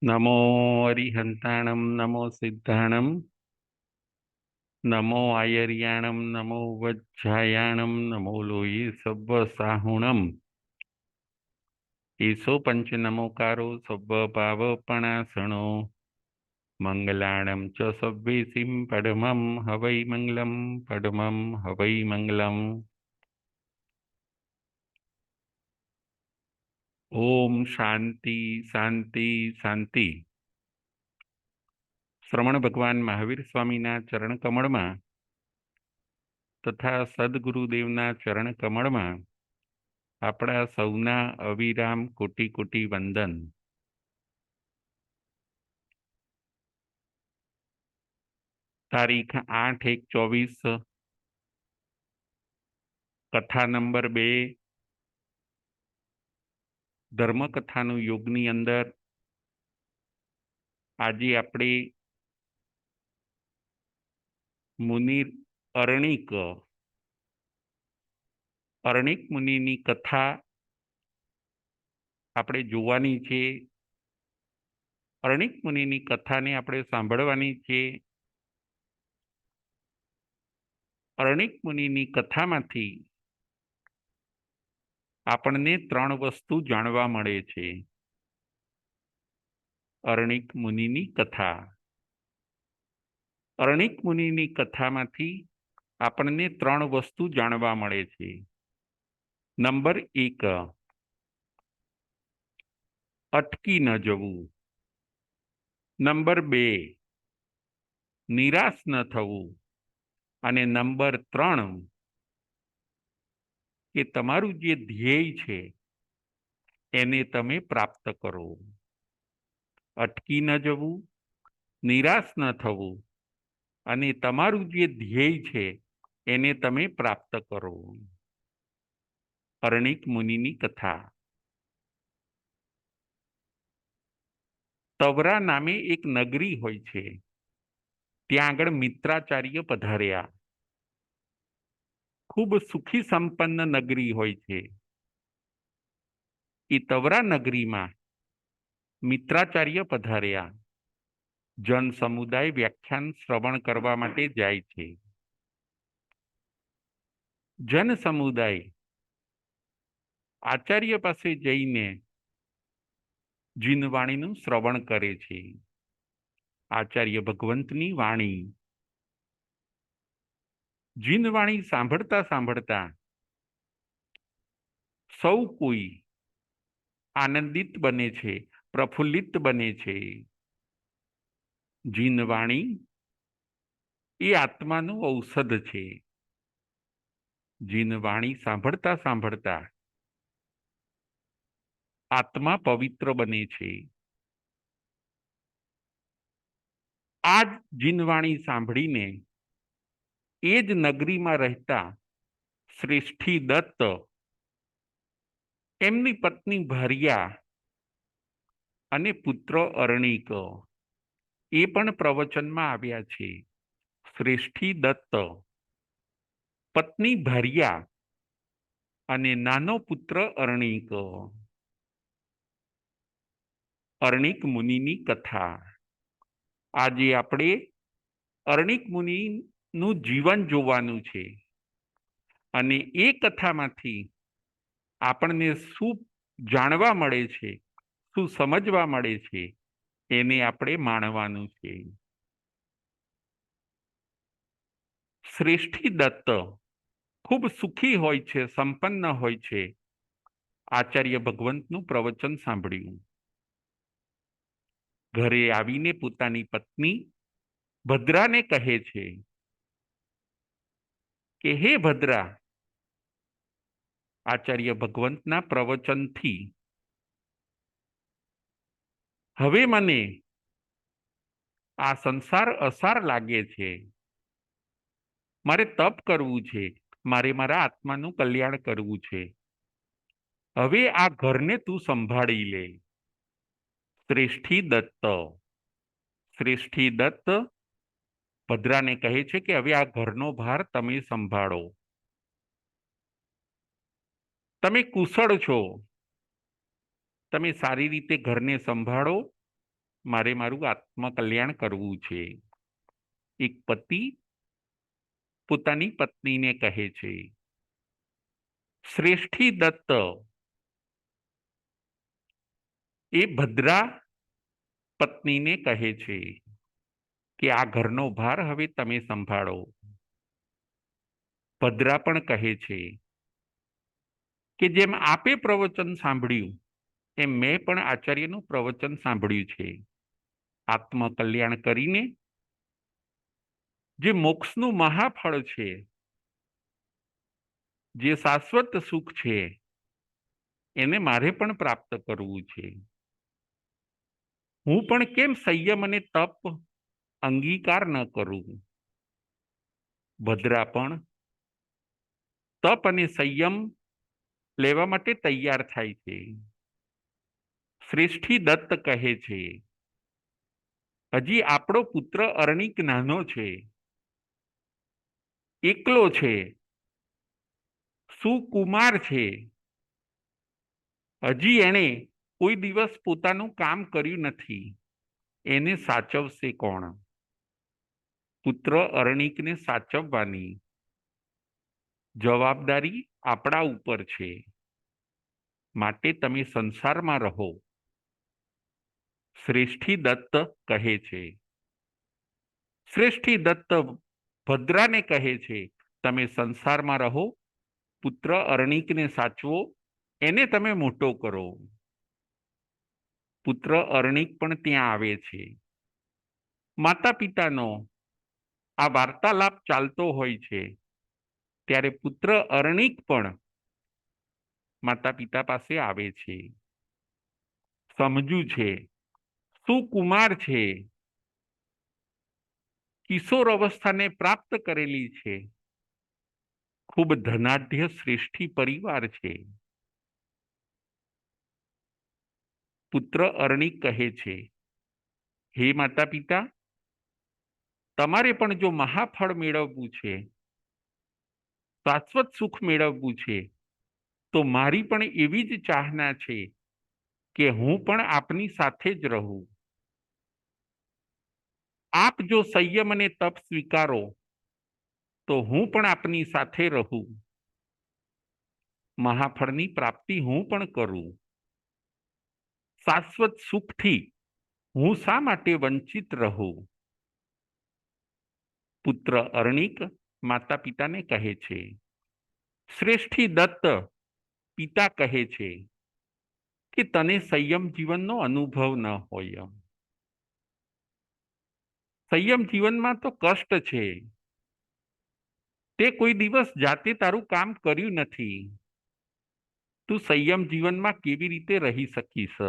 नमो अरिहंताणं नमो सिद्धाणं नमो आयर्याणं नमो वज्झायाणं नमो लोये सव्वसाहुणम् ईशो पंचनमोकारो सव्वभावपणासनो मंगलाणं च सव्वेसिं पडमं हवै मंगलं पडमं हवै मंगलम् ओम शांति शांति शांति। श्रवण भगवान महावीर स्वामीना चरण कमळમાં તથા સદગુરુદેવના ચરણ કમળમાં આપણા સૌના અવિરામ કોટી કોટી વંદન। તારીખ 8/1/24, કથા નંબર 2, ધર્મકથાનું યુગની અંદર આજે આપણે મુનિ અરણિક મુનિની કથા આપણે જોવાની છે। અરણિક મુનિની કથાને આપણે સાંભળવાની છે। અરણિક મુનિની કથામાંથી આપણને 3 વસ્તુ જાણવા મળે છે। અરણિક મુનિની કથા, અરણિક મુનિની કથામાંથી આપણને 3 વસ્તુ જાણવા મળે છે। નંબર 1, અટકી ન જવું। નંબર 2, નિરાશ ન થવું। અને નંબર 3, કે તમારું જે ધ્યેય છે એને તમે પ્રાપ્ત કરો। અટકી ન જવું, નિરાશ ન થવું અને તમારું જે ધ્યેય છે એને તમે પ્રાપ્ત કરો। અરણિક મુનિની કથા। તવરા નામે એક નગરી હોય છે, ત્યાં આગળ મિત્રાચાર્ય પધાર્યા। ખૂબ સુખી સંપન્ન નગરી હોય છે। એ તવરા નગરીમાં મિત્રાચાર્ય પધાર્યા। જન સમુદાય વ્યાખ્યાન શ્રવણ કરવા માટે જાય છે। જન સમુદાય આચાર્ય પાસે જઈને જીનવાણીનું શ્રવણ કરે છે। આચાર્ય ભગવંતની વાણી, જીનવાણી સાંભળતા સાંભળતા સૌ કોઈ આનંદિત બને છે, પ્રફુલ્લિત બને છે। જીનવાણી એ આત્માનું ઔષધ છે। જીનવાણી સાંભળતા સાંભળતા આત્મા પવિત્ર બને છે। આ જ જીનવાણી સાંભળીને એ જ નગરીમાં રહેતા શ્રેષ્ઠી દત્ત, એમની પત્ની ભાર્યા અને પુત્ર અરણિક એ પણ પ્રવચનમાં આવ્યા છે। શ્રેષ્ઠી દત્ત, પત્ની ભાર્યા અને નાનો પુત્ર અરણિક। અરણિક મુનિની કથા। આજે આપણે અરણિક મુનિનું જીવન જોવાનું છે અને એ કથામાંથી આપણને શું જાણવા મળે છે, શું સમજવા મળે છે, એને આપણે માણવાનું છે। શ્રેષ્ઠી દત્ત ખૂબ સુખી હોય છે, સંપન્ન હોય છે। આચાર્ય ભગવંતનું પ્રવચન સાંભળ્યું, ઘરે આવીને પોતાની પત્ની ભદ્રાને કહે છે કે હે ભદ્રા, આચાર્ય ભગવંતના પ્રવચનથી હવે મને આ સંસાર અસાર લાગે છે। મારે તપ કરવું છે, મારે મારા આત્માનું કલ્યાણ કરવું છે। હવે આ ઘરને તું સંભાળી લે। શ્રેષ્ઠી દત્ત, શ્રેષ્ઠી દત્ત ભદ્રાને કહે છે કે હવે આ ઘરનો ભાર તમે સંભાળો। તમે કુશળ છો, તમે સારી રીતે ઘરને સંભાળો મારે મારું આત્મકલ્યાણ કરવું છે. એક પતિ પોતાની પત્નીને કહે છે. શ્રેષ્ઠી દત્ત એ ભદ્રા પત્નીને કહે છે કે આ ઘરનો ભાર હવે તમે સંભાળો. ભદ્રા પણ કહે છે કે જેમ આપે પ્રવચન સાંભળ્યું એમ મેં પણ આચાર્યનું પ્રવચન સાંભળ્યું છે. આત્મકલ્યાણ કરીને જે મોક્ષનું મહાફળ છે, જે શાશ્વત સુખ છે, એને મારે પણ પ્રાપ્ત કરવું છે. હું પણ કેમ સંયમ અને તપ અંગીકાર ન કરું? ભદ્રા પણ તપ અને સંયમ લેવા માટે તૈયાર થાય છે. શ્રેષ્ઠી દત્ત કહે છે, હજી આપણો પુત્ર અર્ણિક નાનો છે, એકલો છે, સુકુમાર છે. હજી એણે કોઈ દિવસ પોતાનું કામ કર્યું નથી. એને સાચવશે કોણ? પુત્ર અર્ણિકને સાચવવાની જવાબદારી આપણા ઉપર છે. માટે તમે સંસારમાં રહો. શ્રેષ્ઠી દત્ત કહે છે. શ્રેષ્ઠી દત્ત ભદ્રાને કહે છે, તમે સંસારમાં રહો, પુત્ર અર્ણિકને સાચવો, એને તમે મોટો કરો. પુત્ર અર્ણિક પણ ત્યાં આવે છે. માતા પિતાનો આ વાર્તાલાપ ચાલતો હોય છે ત્યારે પુત્ર અર્ણિક પણ માતા પિતા પાસે આવે છે. સમજુ છે, સુકુમાર છે, કિશોર અવસ્થાને પ્રાપ્ત કરેલી છે, ખૂબ ધનાઢ્ય શ્રેષ્ઠી પરિવાર છે. પુત્ર અર્ણિક કહે છે, હે માતા પિતા, તમારે પણ જો મહાફળ મેળવવું છે, શાશ્વત સુખ મેળવવું છે, તો મારી પણ એવી જ ચાહના છે કે હું પણ આપની સાથે જ રહું. આપ જો સંયમ અને તપ સ્વીકારો તો હું પણ આપની સાથે રહું. મહાફળની પ્રાપ્તિ હું પણ કરું. શાશ્વત સુખથી હું શા માટે વંચિત રહું? પુત્ર અર્ણિક માતા પિતાને કહે છે. શ્રેષ્ઠી દત્ત પિતા કહે છે કે તને સંયમ જીવનનો અનુભવ ન હોય. સંયમ જીવનમાં તો કષ્ટ છે. તે કોઈ દિવસ જાતે તારું કામ કર્યું નથી. તું સંયમ જીવનમાં કેવી રીતે રહી શકીશ?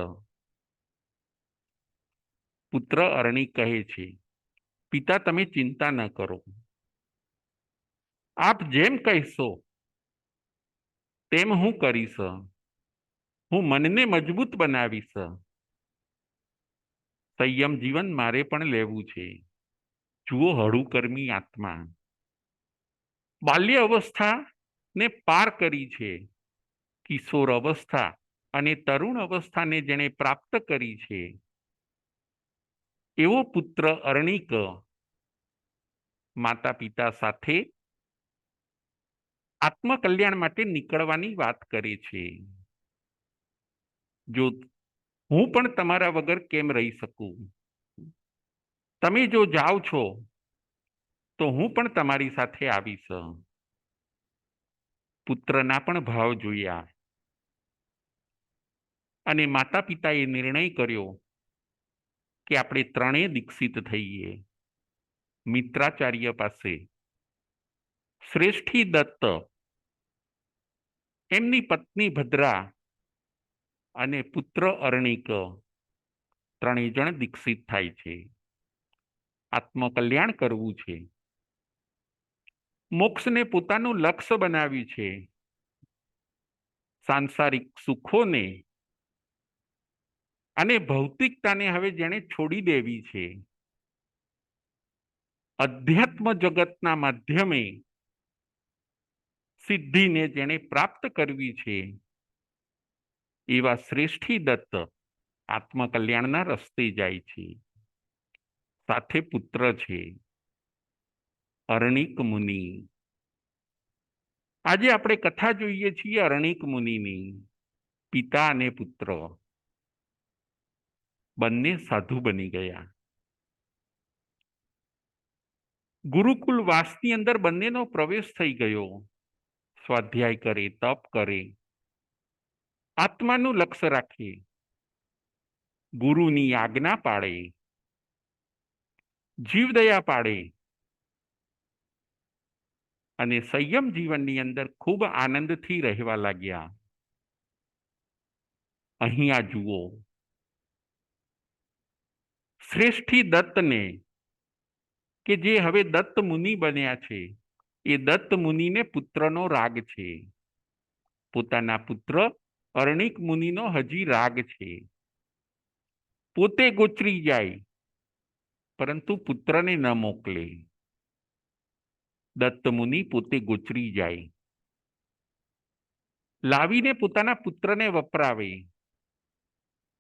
પુત્ર અર્ણિક કહે છે, પિતા તમે ચિંતા ન કરો. આપ જેમ કહેશો તેમ હું કરીશ. હું મનને મજબૂત બનાવીશ. સંયમ જીવન મારે પણ લેવું છે. જુઓ હળુકર્મી આત્મા બાલ્ય અવસ્થાને પાર કરી છે. કિશોર અવસ્થા અને તરુણ અવસ્થાને જેણે પ્રાપ્ત કરી છે, એવો પુત્ર અર્ણિક માતા પિતા સાથે આત્મકલ્યાણ માટે નીકળવાની વાત કરે છે. જો હું પણ તમારા વગર કેમ રહી શકું? તમે જો જાઓ છો તો હું પણ તમારી સાથે આવીશ. પુત્રના પણ ભાવ જોયા અને માતા પિતાએ નિર્ણય કર્યો કે આપણે ત્રણેય દીક્ષિત થઈએ. મિત્રાચાર્ય પાસે શ્રેષ્ઠી દત્ત, એમની પત્ની ભદ્રા અને પુત્ર અર્ણિક ત્રણેય જણ દીક્ષિત થાય છે. આત્મકલ્યાણ કરવું છે. મોક્ષને પોતાનું લક્ષ્ય બનાવ્યું છે. સાંસારિક સુખોને અને ભૌતિકતાને હવે જેણે છોડી દેવી છે, અધ્યાત્મ જગતના માધ્યમે સિદ્ધિને જેણે પ્રાપ્ત કરવી છે, એવા શ્રેષ્ઠી દત્ત આત્મકલ્યાણના રસ્તે જાય છે. સાથે પુત્ર છે, અરણિક મુનિ. આજે આપણે કથા જોઈએ છીએ અરણિક મુનિની. પિતા અને પુત્ર બંને સાધુ બની ગયા. ગુરુકુલ વાસની અંદર બંનેનો પ્રવેશ થઈ ગયો. સ્વાધ્યાય કરે, તપ કરે, આત્માનું લક્ષ્ય રાખે, ગુરુની આજ્ઞા પાળે, જીવદયા પાળે અને સંયમ જીવનની અંદર ખૂબ આનંદથી રહેવા લાગ્યા. અહીંયા જુઓ, શ્રેષ્ઠી દત્તને, કે જે હવે દત્ત મુનિ બન્યા છે, એ દત્ત મુનિને પુત્રનો રાગ છે. પોતાના પુત્ર અરણિક મુનિનો હજી રાગ છે. પોતે ગોચરી જાય પરંતુ પુત્રને ન મોકલે. દત્ત મુનિ પોતે ગોચરી જાય, લાવીને પોતાના પુત્રને વપરાવે.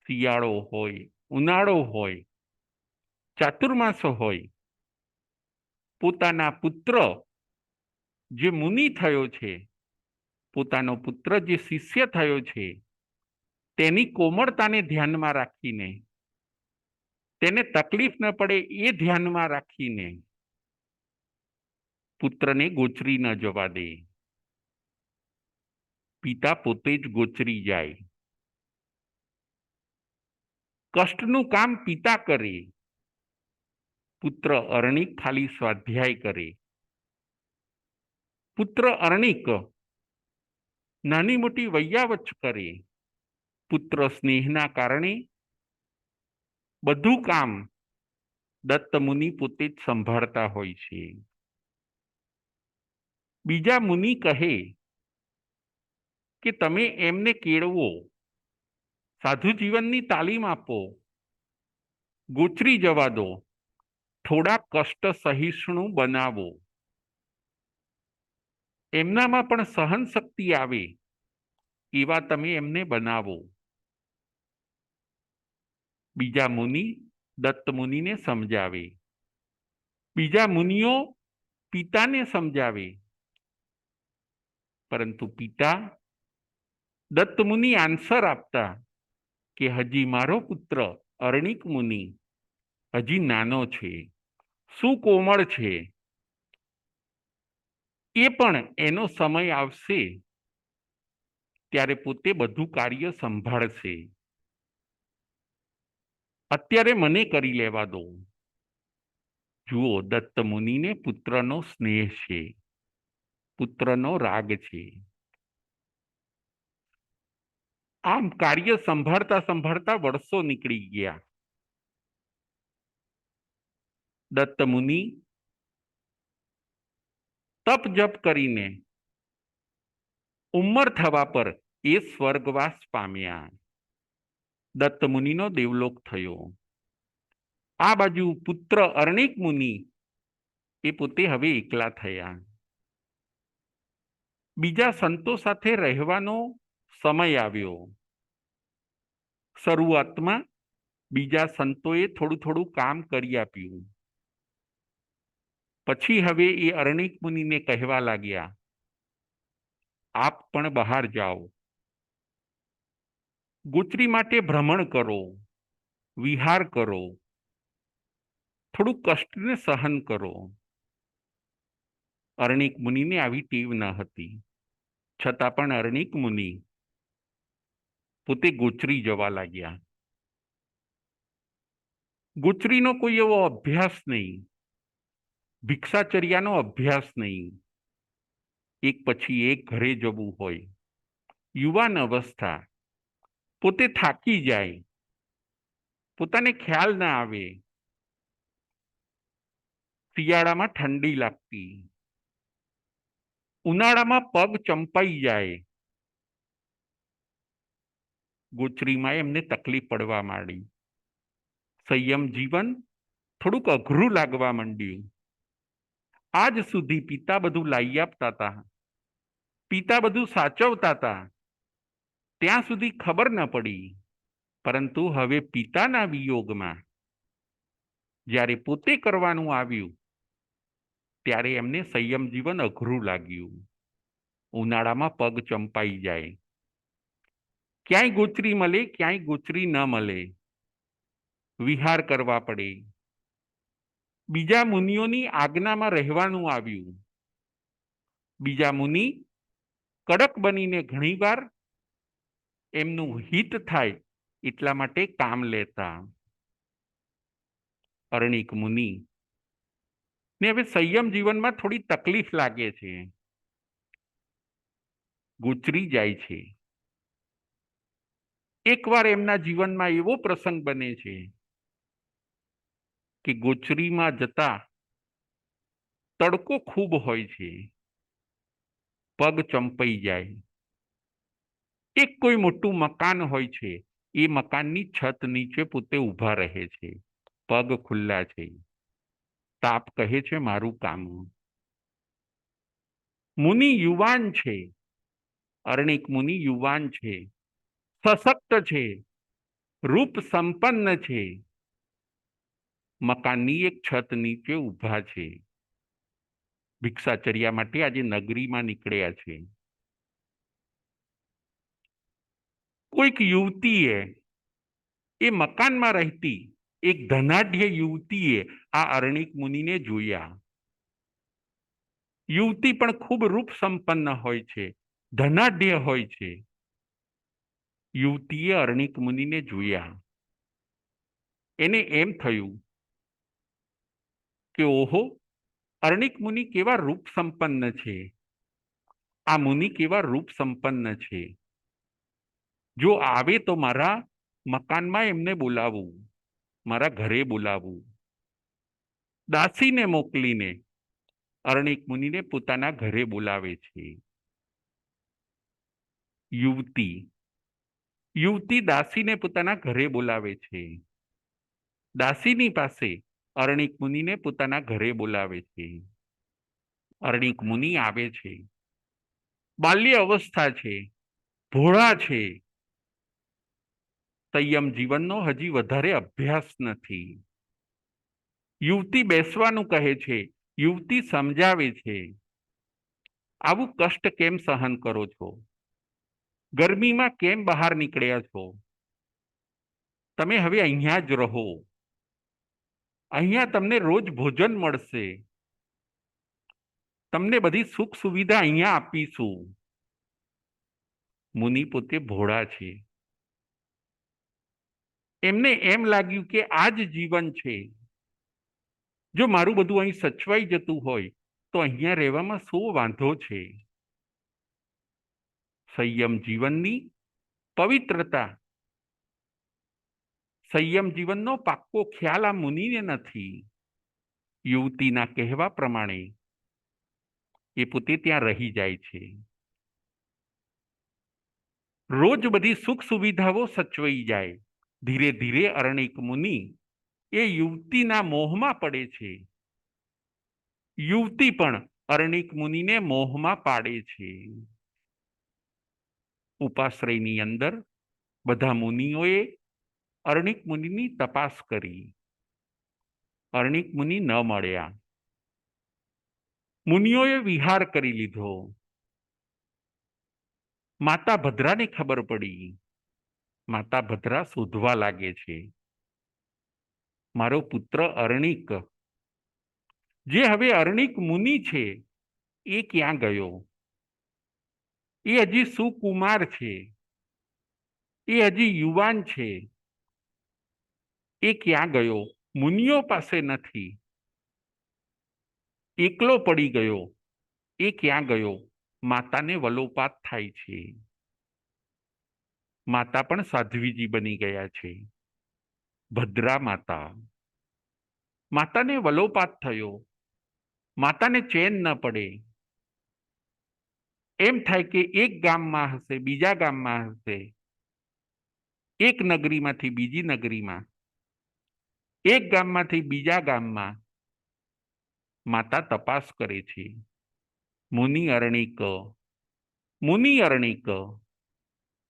શિયાળો હોય, ઉનાળો હોય, ચાતુર્માસ હોય, પોતાના પુત્ર જે મુનિ થયો છે, પોતાનો પુત્ર જે શિષ્ય થયો છે, તેની કોમળતાને ધ્યાનમાં રાખીને, તેને તકલીફ ન પડે એ ધ્યાનમાં રાખીને પુત્રને ગોચરી ન જવા દે. પિતા પોતે જ ગોચરી જાય. કષ્ટનું કામ પિતા કરે, પુત્ર અરણિક ખાલી સ્વાધ્યાય કરે. પુત્ર અરણિક નાની મોટી વૈયાવચ કરે. પુત્ર સ્નેહના કારણે બધું કામ દત્ત મુનિ પોતે જ સંભાળતા હોય છે. બીજા મુનિ કહે કે તમે એમને કેળવો, સાધુ જીવનની તાલીમ આપો, ગોચરી જવા દો, થોડા કષ્ટ સહિષ્ણુ બનાવો, એમનામાં પણ સહન શક્તિ આવે એવા તમે એમને બનાવો. બીજા મુનિ દત્ત મુનિને સમજાવે, બીજા મુનિઓ પિતાને સમજાવે, પરંતુ પિતા દત્ત મુનિ આન્સર આપતા કે હજી મારો પુત્ર અરણિક મુનિ હજી નાનો છે, સુકોમળ છે, એ પણ એનો સમય આવશે ત્યારે પોતે બધું કાર્ય સંભાળશે. અત્યારે મને કરી લેવા દો. જુઓ, દત્ત મુનિને પુત્રનો સ્નેહ છે, પુત્રનો રાગ છે. આમ કાર્ય સંભાળતા સંભાળતા વર્ષો નીકળી ગયા. દત્ત મુનિ તપ જપ કરીને ઉંમર થવા પર એ સ્વર્ગવાસ પામ્યા. દત્ત મુનિનો દેવલોક થયો. આ બાજુ પુત્ર અરણિક મુનિ એ પોતે હવે એકલા થયા. બીજા સંતો સાથે રહેવાનો સમય આવ્યો. શરૂઆતમાં બીજા સંતોએ થોડું થોડું કામ કરી આપ્યું. પછી હવે એ અરણિક મુનિને કહેવા લાગ્યા, આપ પણ બહાર જાઓ, ગોચરી માટે ભ્રમણ કરો, વિહાર કરો, થોડું કષ્ટને સહન કરો. અરણિક મુનિને આવી ટેવ ન હતી, છતાં પણ અરણિક મુનિ પોતે ગોચરી જવા લાગ્યા. ગોચરીનો કોઈ એવો અભ્યાસ નહીં, ભિક્ષાચર્યાનો અભ્યાસ નહીં. એક પછી એક ઘરે જવું હોય, યુવાન અવસ્થા, પોતે થાકી જાય, પોતાને ખ્યાલ ના આવે, શિયાળામાં ઠંડી લાગતી, ઉનાળામાં પગ ચંપાઈ જાય, ગોચરીમાં એમને તકલીફ પડવા માંડી. સંયમ જીવન થોડુંક અઘરું લાગવા માંડ્યું. આજ સુધી પિતા બધું લાવી આપતા હતા, પિતા બધું સાચવતા હતા, ત્યાં સુધી ખબર ન પડી પરંતુ હવે પિતાના વિયોગમાં જ્યારે પોતે કરવાનું આવ્યું ત્યારે એમને સંયમ જીવન અઘરું લાગ્યું. ઉનાળામાં પગ ચંપાઈ જાય, ક્યાંય ગોચરી મળે ક્યાંય ગોચરી ન મળે, વિહાર કરવા પડે. બીજા મુનિઓની આજ્ઞામાં રહેવાનું આવ્યું. બીજા મુનિ કડક બનીને ઘણીવાર એમનું હિત થાય એટલા માટે કામ લેતા. અરણિક મુનિ ને હવે સંયમ જીવનમાં થોડી તકલીફ લાગે છે, ગૂંચરી જાય છે. એકવાર એમના જીવનમાં એવો પ્રસંગ બને છે કે ગોચરીમાં જતા તડકો ખૂબ હોય છે, પગ ચંપાઈ જાય. એક કોઈ મોટું મકાન હોય છે, એ મકાનની છત નીચે પોતે ઊભા રહે છે, પગ ખુલ્લા છે. તાપ કહે છે મારું કામ. મુનિ યુવાન છે, અરણિક મુનિ યુવાન છે, સશક્ત છે, રૂપ સંપન્ન છે, મકાનની એક છત નીચે ઊભા છે. ભિક્ષાચર્યા માટે આજે નગરીમાં નીકળ્યા છે. કોઈક યુવતીએ એ મકાનમાં રહેતી એક ધનાઢ્ય યુવતીએ આ અરણિક મુનિને જોયા. યુવતી પણ ખૂબ રૂપ સંપન્ન હોય છે, ધનાઢ્ય હોય છે. યુવતીએ અરણિક મુનિને જોયા. એને એમ થયું કે ઓહો, અરણિક મુનિ કેવા રૂપ સંપન્ન છે, આ મુનિ કેવા રૂપ સંપન્ન છે. જો આવે તો મારા મકાનમાં એમને બોલાવું, મારા ઘરે બોલાવું. દાસીને મોકલીને અરણિક મુનિને પોતાના ઘરે બોલાવે છે. યુવતી દાસીને પોતાના ઘરે બોલાવે છે. દાસીની પાસે અરણિક મુનિને પોતાના ઘરે બોલાવે છે. અરણિક મુનિ આવે છે. બાલ્ય અવસ્થા છે, ભોળા છે, સંયમ જીવનનો હજી વધારે અભ્યાસ નથી. યુવતી બેસવાનું કહે છે, યુવતી સમજાવે છે. આવું કષ્ટ કેમ સહન કરો છો? ગરમીમાં કેમ બહાર નીકળ્યા છો? તમે હવે અહીંયા જ રહો, અહીંયા તમને રોજ ભોજન મળશે, તમને બધી સુખ સુવિધા અહીંયા આપીશું. મુનિ પોતે ભોળા છે. એમને એમ લાગ્યું કે આ જ જીવન છે. જો મારું બધું અહીં સચવાઈ જતું હોય તો અહીંયા રહેવામાં શું વાંધો છે? સંયમ જીવનની પવિત્રતા, સંયમ જીવનનો પાક્કો ખ્યાલ આ મુનિને નથી. યુવતીના કહેવા પ્રમાણે એ પોતે ત્યાં રહી જાય છે. રોજ બધી સુખ સુવિધાઓ સચવાઈ જાય. ધીરે ધીરે અરણિક મુનિ એ યુવતીના મોહમાં પડે છે. યુવતી પણ અરણિક મુનિને મોહમાં પાડે છે. ઉપાશ્રયની અંદર બધા મુનિઓએ અરણિક મુનિની તપાસ કરી. અરણિક મુનિ ન મળ્યા. મુનિઓએ વિહાર કરી લીધો. માતા ભદ્રાને ખબર પડી. માતા ભદ્રા શોધવા લાગે છે. મારો પુત્ર અરણિક, જે હવે અરણિક મુનિ છે, એ ક્યાં ગયો? એ હજી સુકુમાર છે, એ હજી યુવાન છે, એ ક્યાં ગયો? મુનિઓ પાસે નથી, એકલો પડી ગયો, એ ક્યાં ગયો? માતાને વલોપાત થાય છે. માતા પણ સાધ્વીજી બની ગયા છે, ભદ્રા માતા. માતાને વલોપાત થયો. માતાને ચેન ન પડે. એમ થાય કે એક ગામમાં હશે, બીજા ગામમાં હશે, એક નગરીમાંથી બીજી નગરીમાં, એક ગામમાંથી બીજા ગામમાં. માતા તપાસ કરે છે. મુનિ અરણિક, મુનિ અરણિક.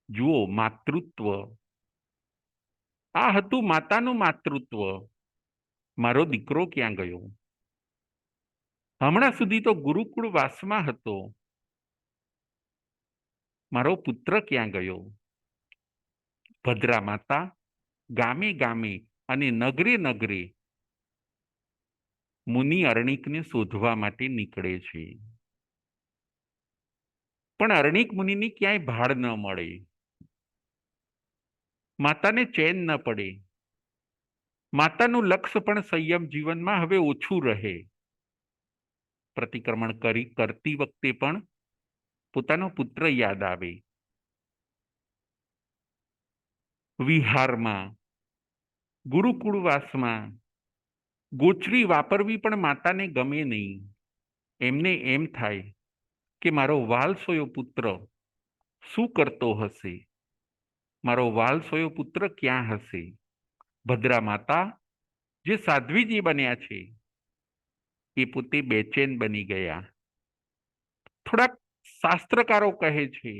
જુઓ, માતૃત્વ આ હતું માતાનું માતૃત્વ. મારો દીકરો ક્યાં ગયો? હમણાં સુધી તો ગુરુકુળ વાસમાં હતો. મારો પુત્ર ક્યાં ગયો? ભદ્રા માતા ગામે ગામે અને નગરે નગરે મુનિ અરણિકને શોધવા માટે નીકળે છે. પણ અરણિક મુનિની ક્યાંય ભાળ ન મળે. માતાને ચેન ન પડે. માતાનું લક્ષ્ય પણ સંયમ જીવનમાં હવે ઓછું રહે. પ્રતિક્રમણ કરતી વખતે પણ પોતાનો પુત્ર યાદ આવે. વિહારમાં, ગુરુકુળવાસમાં ગોચરી વાપરવી પણ માતાને ગમે નહીં. એમને એમ થાય કે મારો વાલસોયો પુત્ર શું કરતો હશે? મારો વાલસોયો પુત્ર ક્યાં હશે? ભદ્રા માતા જે સાધ્વીજી બન્યા છે એ પોતે બેચેન બની ગયા. થોડાક શાસ્ત્રકારો કહે છે,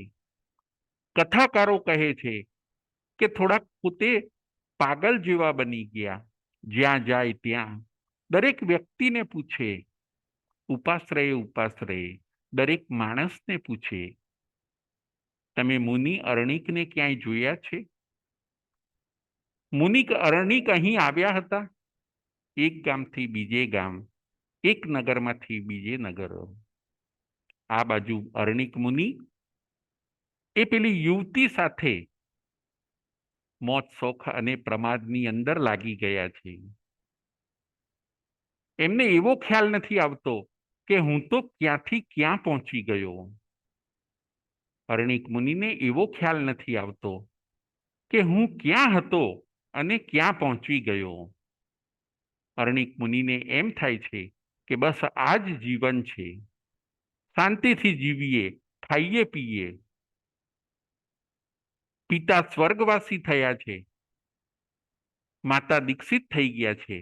કથાકારો કહે છે કે થોડાક પોતે પાગલ જેવા બની ગયા. જ્યાં જાય ત્યાં દરેક વ્યક્તિને પૂછે, ઉપાશ્રયે દરેક માણસને પૂછે, તમે મુનિ અરણિકને ક્યાંય જોયા છે? મુનિ અરણિક અહીં આવ્યા હતા? એક ગામથી બીજે ગામ, એક નગરમાંથી બીજે નગર. આ બાજુ અરણિક મુનિ એ પેલી યુવતી સાથે મોજ શોખ અને પ્રમાદની અંદર લાગી ગયા છે. એમને એવો ખ્યાલ નથી આવતો કે હું તો ક્યાંથી ક્યાં પહોંચી ગયો. અરણિક મુનિને એવો ખ્યાલ નથી આવતો કે હું ક્યાં હતો અને ક્યાં પહોંચી ગયો. અરણિક મુનિને એમ થાય છે કે બસ આ જ જીવન છે, શાંતિથી જીવીએ, ખાઈએ પીએ. પિતા સ્વર્ગવાસી થયા છે, માતા દીક્ષિત થઈ ગયા છે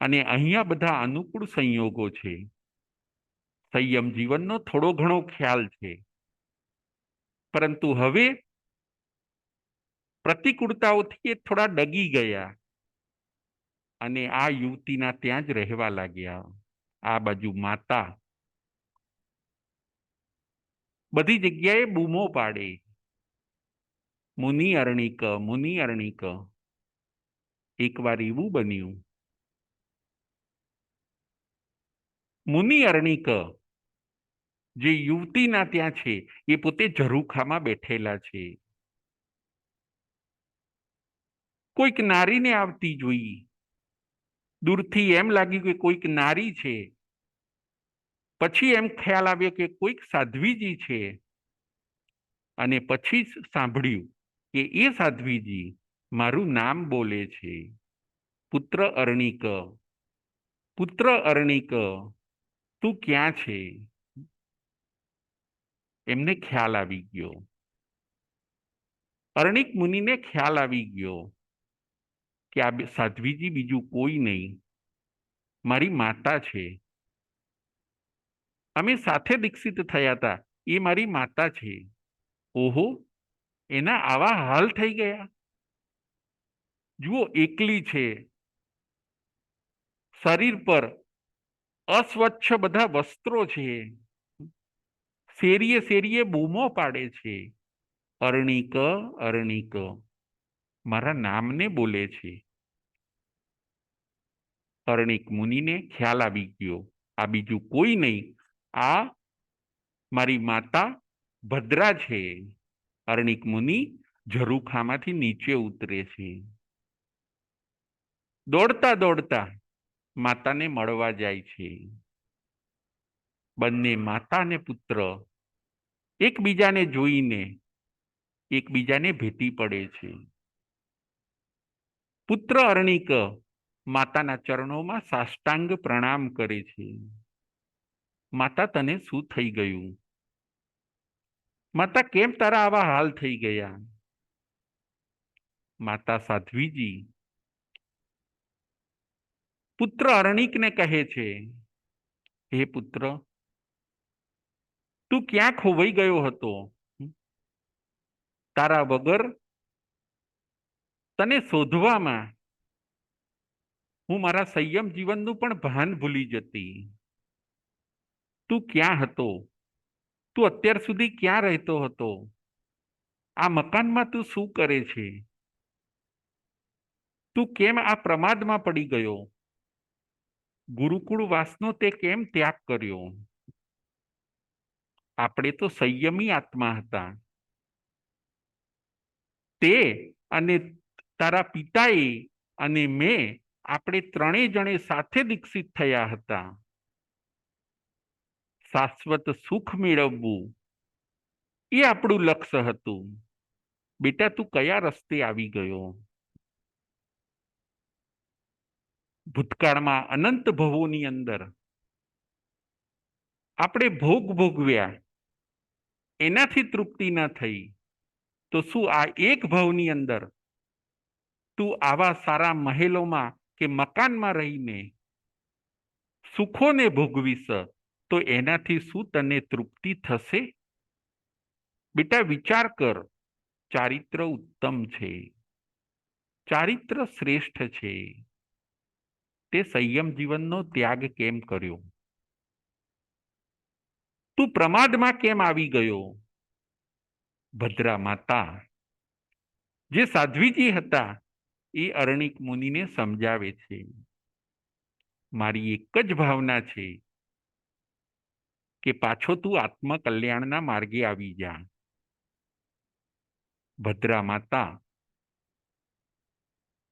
અને અહીંયા બધા અનુકૂળ સંયોગો છે. સંયમ જીવનનો થોડો ઘણો ખ્યાલ છે, પરંતુ હવે પ્રતિકૂળતાઓથી એ થોડા ડગી ગયા અને આ યુવતીના ત્યાં જ રહેવા લાગ્યા. આ બાજુ માતા બધી જગ્યાએ બૂમો પાડે, મુનિ અરણિક, મુનિ અરણિક. એકવાર એવું બન્યું, મુનિ અરણિક જે યુવતીના ત્યાં છે એ પોતે ઝરૂખામાં બેઠેલા છે. કોઈક નારીને આવતી જોઈ. દૂરથી એમ લાગ્યું કે કોઈક નારી છે. પછી એમ ખ્યાલ આવ્યો કે કોઈક સાધ્વીજી છે અને પછી જ સાંભળ્યું કે એ સાધ્વીજી મારું નામ બોલે છે, પુત્ર અરણિક, પુત્ર અરણિક, તું ક્યાં છે? એમને ખ્યાલ આવી ગયો. અરણિક મુનિને ખ્યાલ આવી ગયો કે આ સાધ્વીજી બીજું કોઈ નહીં, મારી માતા છે. અમે સાથે દીક્ષિત થયા હતા, એ મારી માતા છે. ઓહો, એના આવા હાલ થઈ ગયા. જુઓ, એકલી છે, શરીર પર અસ્વચ્છ બધા વસ્ત્રો છે, શેરીએ શેરીએ બૂમો પાડે છે, અરણિક, અરણિક, મારા નામને બોલે છે. અરણિક મુનિને ખ્યાલ આવી ગયો, આ બીજું કોઈ નહીં, આ મારી માતા ભદ્રા છે. અરણિક મુનિ ઝરૂખામાંથી નીચે ઉતરે છે. દોડતા દોડતા માતાને મળવા જાય છે. બંને માતા અને પુત્ર એકબીજાને જોઈને એકબીજાને ભેટી પડે છે. પુત્ર અરણિક માતાના ચરણોમાં સાષ્ટાંગ પ્રણામ કરે છે. માતા, તને શું થઈ ગયું? માતા, કેમ તારા આવા હાલ થઈ ગયા? માતા સાધ્વીજી પુત્ર અરણિકને કહે છે, હે પુત્ર, તું ક્યાં ખોવાઈ ગયો હતો? તારા વગર તને શોધવામાં હું મારા સંયમ જીવનનું પણ ભાન ભૂલી જતી. તું ક્યાં હતો? તું અત્યાર સુધી ક્યાં રહેતો હતો? આ મકાનમાં તું શું કરે છે? તું કેમ આ પ્રમાદમાં પડી ગયો? ગુરુકુળ વાસનો તે કેમ ત્યાગ કર્યો? આપણે તો સંયમી આત્મા હતા. તે અને તારા પિતાએ અને મેં, આપણે ત્રણેય જણે સાથે દીક્ષિત થયા હતા. શાશ્વત સુખ મેળવવું એ આપણું લક્ષ્ય હતું. બેટા, તું કયા રસ્તે આવી ગયો? ભૂતકાળમાં અનંત ભવોની અંદર આપણે ભોગ ભોગવ્યા, એનાથી તૃપ્તિ ન થઈ તો શું આ એક ભવની અંદર તું આવા સારા મહેલોમાં કે મકાનમાં રહીને સુખોને ભોગવીશ તો એનાથી શું તને તૃપ્તિ થશે? બેટા, વિચાર કર. ચારિત્ર ઉત્તમ છે, ચારિત્ર શ્રેષ્ઠ છે, તે સંયમ જીવનનો ત્યાગ કેમ કર્યો? તું પ્રમાદમાં કેમ આવી ગયો? ભદ્રા માતા, જે સાધ્વીજી હતા, એ અરણિક મુનિને સમજાવે છે, મારી એક જ ભાવના છે કે પાછો તું આત્મકલ્યાણના માર્ગે આવી જા. ભદ્રા માતા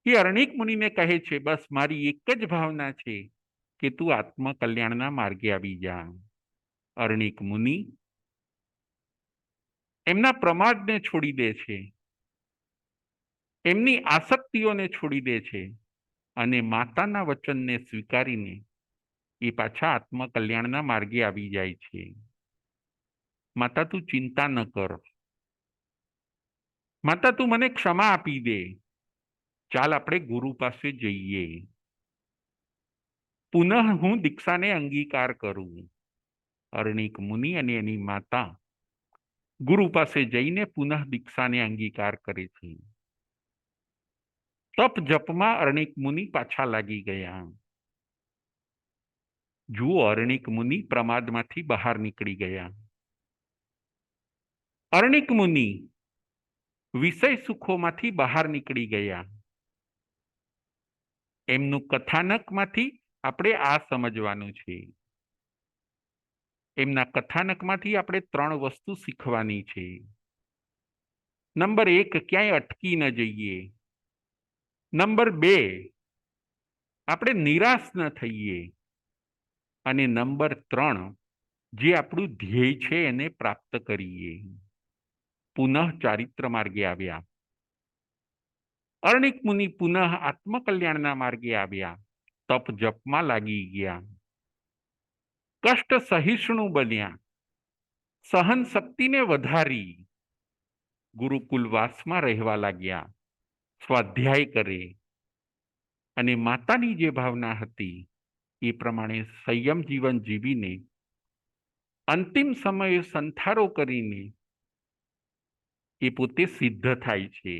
એ અરણિક મુનિને કહે છે, બસ મારી એક જ ભાવના છે કે તું આત્મકલ્યાણના માર્ગે આવી જા. અરણિક મુનિ એમના પ્રમાદને છોડી દે છે, એમની આસક્તિઓને છોડી દે છે અને માતાના વચનને સ્વીકારીને એ પાછા આત્મકલ્યાણના માર્ગે આવી જાય છે. માતા, તું ચિંતા ન કર. માતા, તું મને ક્ષમા આપી દે. ચાલ, આપણે ગુરુ પાસે જઈએ. પુનઃ હું દીક્ષાને અંગીકાર કરું. અરણિક મુનિ અને એની માતા ગુરુ પાસે જઈને પુનઃ દીક્ષાને અંગીકાર કરે છે. તપ જપમાં અરણિક મુનિ પાછા લાગી ગયા. જુઓ, અરણિક મુનિ પ્રમાદમાંથી બહાર નીકળી ગયા. અરણિક મુનિ વિષય સુખોમાંથી બહાર નીકળી ગયા. એમનું કથાનકમાંથી આપણે આ સમજવાનું છે. એમના કથાનકમાંથી આપણે 3 વસ્તુ શીખવાની છે. નંબર 1, ક્યાંય અટકી ન જઈએ. નંબર 2, આપણે નિરાશ ન થઈએ. અને નંબર 3, જે આપણું ધ્યેય છે એને પ્રાપ્ત કરીએ. પુનઃ ચારિત્ર માર્ગે આવ્યા. અરણિક મુનિ પુનઃ આત્મકલ્યાણના માર્ગે આવ્યા. તપ જપમાં લાગી ગયા. કષ્ટ સહિષ્ણુ બન્યા. સહન શક્તિને વધારી. ગુરુકુલવાસમાં રહેવા લાગ્યા. સ્વાધ્યાય કરે અને માતાની જે ભાવના હતી એ પ્રમાણે સંયમ જીવન જીવીને અંતિમ સમયે સંથારો કરીને એ પોતે સિદ્ધ થાય છે,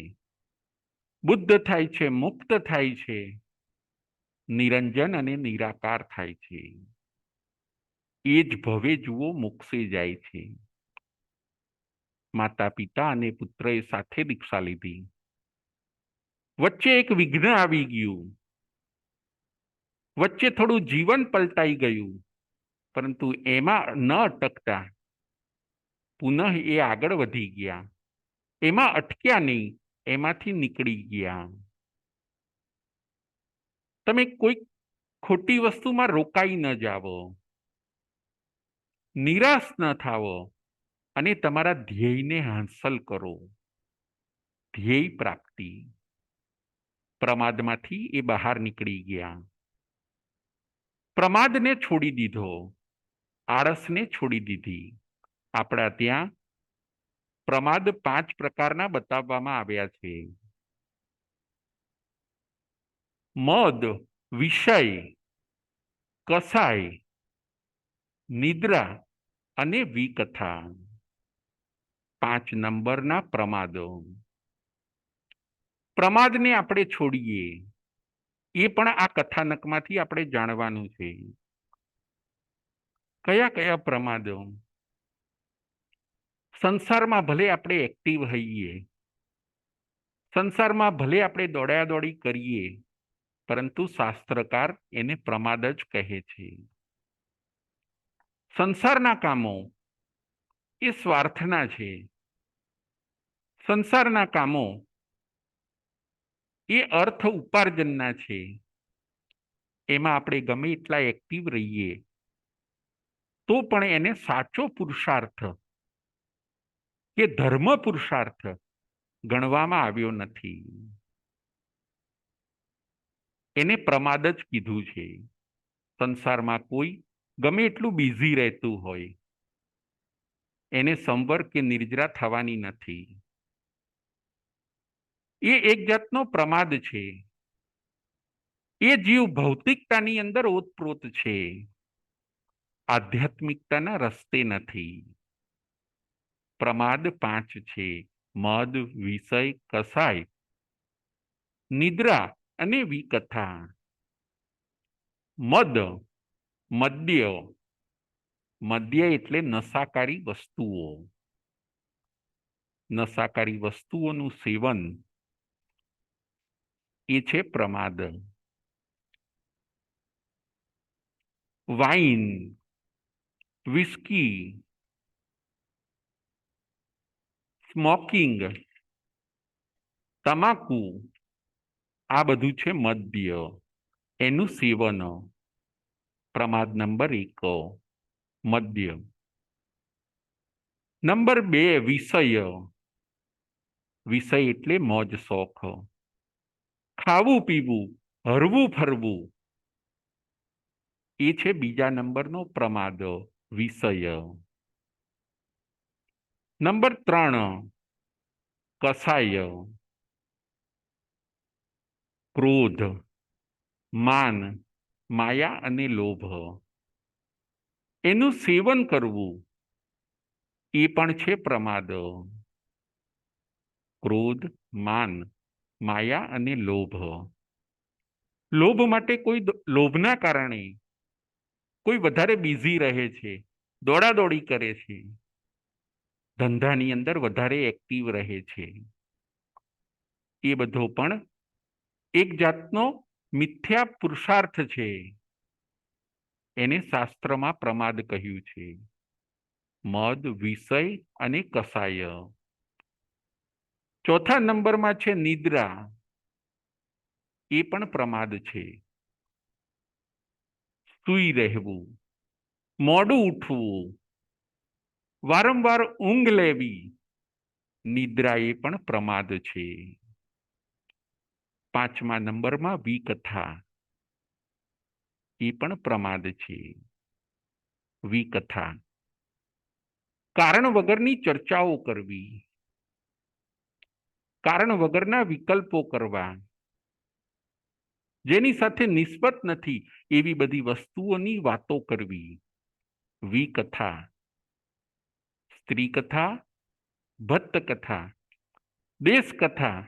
બુદ્ધ થાય છે, મુક્ત થાય છે, નિરંજન અને નિરાકાર થાય છે. એ જ ભવે જુઓ મોક્ષે જાય છે. માતા પિતા અને પુત્રએ સાથે દીક્ષા લીધી. વચ્ચે એક વિઘ્ન આવી ગયું. વચ્ચે થોડું જીવન પલટાઈ ગયું, પરંતુ એમાં ન અટકતા પુનઃ એ આગળ વધી ગયા. એમાં અટક્યા નહીં, એમાંથી નીકળી ગયા. તમે કોઈ ખોટી વસ્તુમાં રોકાઈ ન જાવો, નિરાશ ન થાવો અને તમારા ધ્યેયને હાંસલ કરો. ધ્યેય પ્રાપ્તિ. પ્રમાદમાંથી એ બહાર નીકળી ગયા. પ્રમાદને છોડી દીધો, આળસને છોડી દીધી. આપણા ત્યાં પ્રમાદ 5 પ્રકારના બતાવવામાં આવ્યા છે. મદ, વિષય, કસાય, નિદ્રા અને વિકથા. 5 નંબરના પ્રમાદો. પ્રમાદને આપણે છોડીએ, એ પણ આ કથાનકમાંથી આપણે જાણવાનું છે. કયા કયા પ્રમાદો? સંસારમાં ભલે આપણે એક્ટિવ હોઈએ, સંસારમાં ભલે આપણે દોડાદોડી કરીએ, પરંતુ શાસ્ત્રકાર એને પ્રમાદ જ કહે છે. સંસારના કામો એ સ્વાર્થના છે. સંસારના કામો એ અર્થ ઉપાર્જનના છે. એમાં આપણે ગમે એટલા એક્ટિવ રહીએ તો પણ એને સાચો પુરુષાર્થ કે ધર્મ પુરુષાર્થ ગણવામાં આવ્યો નથી. એને પ્રમાદ જ કીધું છે. સંસારમાં કોઈ ગમે એટલું બિઝી રહેતું હોય, એને સંવર કે નિર્જરા થવાની નથી. એ એક જાતનો પ્રમાદ છે. એ જીવ ભૌતિકતાની અંદર ઓતપ્રોત છે, આધ્યાત્મિકતાના રસ્તે નથી. પ્રમાદ 5 છે: મદ, વિષય, કસાય, નિદ્રા અને વિકથા. મદ, મદ્ય, મદ્ય એટલે નશાકારી વસ્તુઓ. નશાકારી વસ્તુઓનું સેવન એ છે પ્રમાદ. વાઇન, વિસ્કી, સ્મોકિંગ, તમાકુ, આ બધું છે મદ્ય, એનું સેવન. પ્રમાદ નંબર 1 મદ્ય. નંબર 2 વિષય. વિષય એટલે મોજ શોખ, ખાવું પીવું, હરવું ફરવું, એ છે બીજા નંબરનો પ્રમાદ, વિષય. નંબર 3 કસાય. ક્રોધ, માન, માયા અને લોભ, એનું સેવન કરવું એ પણ છે પ્રમાદ. ક્રોધ, માન, માયા અને લોભ. લોભ માટે કોઈ લોભના કારણે કોઈ વધારે બિઝી રહે છે, દોડાદોડી કરે છે, ધંધાની અંદર વધારે એક્ટિવ રહે છે, એ બધો પણ એક જાતનો મિથ્યા પુરુષાર્થ છે. એને શાસ્ત્રમાં પ્રમાદ કહ્યું છે. મદ, વિષય અને કસાય. ચોથા નંબરમાં છે નિદ્રા. એ પણ પ્રમાદ છે. સૂઈ રહેવું, મોડું ઉઠવું, વારંવાર ઊંઘ લેવી, નિદ્રા એ પણ પ્રમાદ છે. 5મા નંબરમાં વિકથા. એ પણ પ્રમાદ છે. વિકથા, કારણ વગરની ચર્ચાઓ કરવી, કારણ વગરના વિકલ્પો કરવા, જેની સાથે નિસ્બત નથી એવી બધી વસ્તુઓની વાતો કરવી, વિકથા. સ્ત્રી કથા, ભટ્ટ કથા, દેશ કથા